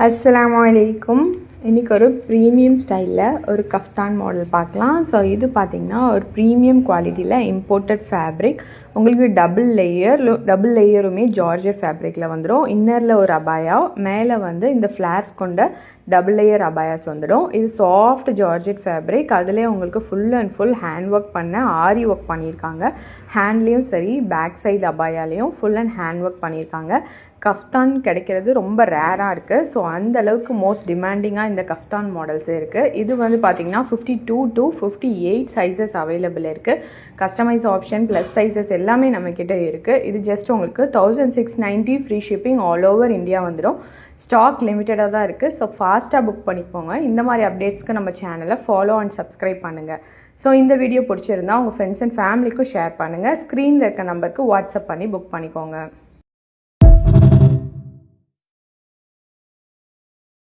அஸ்ஸலாமுஅலைக்கும். இன்றைக்கி ஒரு ப்ரீமியம் ஸ்டைலில் ஒரு கஃப்தான் மாடல் பார்க்கலாம். ஸோ இது பார்த்திங்கன்னா ஒரு ப்ரீமியம் குவாலிட்டியில் இம்போர்ட்டட் ஃபேப்ரிக். உங்களுக்கு டபுள் லேயருமே ஜார்ஜெட் ஃபேப்ரிக்கில் வந்துடும். இன்னரில் ஒரு அபாயா, மேலே வந்து இந்த ஃப்ளார்ஸ் கொண்ட டபுள் லேயர் அபாயாஸ் வந்துடும். இது சாஃப்ட் ஜார்ஜெட் ஃபேப்ரிக். அதிலே உங்களுக்கு full and full hand work பண்ண ஆரி ஒர்க் பண்ணியிருக்காங்க. ஹேண்ட்லேயும் சரி, பேக் சைடு அபாயாலேயும் ஃபுல் அண்ட் ஹேண்ட் ஒர்க் பண்ணியிருக்காங்க. கஃப்தான் கிடைக்கிறது ரொம்ப ரேராக இருக்குது. ஸோ அந்த அளவுக்கு மோஸ்ட் டிமாண்டிங்காக இந்த கஃப்தான் மாடல்ஸே இருக்குது. இது வந்து பார்த்திங்கன்னா 52 to 58 சைஸஸ் அவைலபிள் இருக்குது. கஸ்டமைஸ் ஆப்ஷன் ப்ளஸ் சைஸஸ் எல்லாமே நம்மக்கிட்ட இருக்குது. இது ஜஸ்ட் உங்களுக்கு 1690 free shipping all over India வந்துடும். ஸ்டாக் லிமிட்டடாக தான் இருக்குது. ஸோ ஃபாஸ்ட்டாக புக் பண்ணிக்கோங்க. இந்த மாதிரி அப்டேட்ஸ்க்கு நம்ம சேனலை ஃபாலோ அண்ட் சப்ஸ்கிரைப் பண்ணுங்கள். ஸோ இந்த வீடியோ பிடிச்சிருந்தா உங்கள் ஃப்ரெண்ட்ஸ் அண்ட் ஃபேமிலிக்கும் ஷேர் பண்ணுங்கள். ஸ்க்ரீனில் இருக்க நம்பருக்கு வாட்ஸ்அப் பண்ணி புக் பண்ணிக்கோங்க.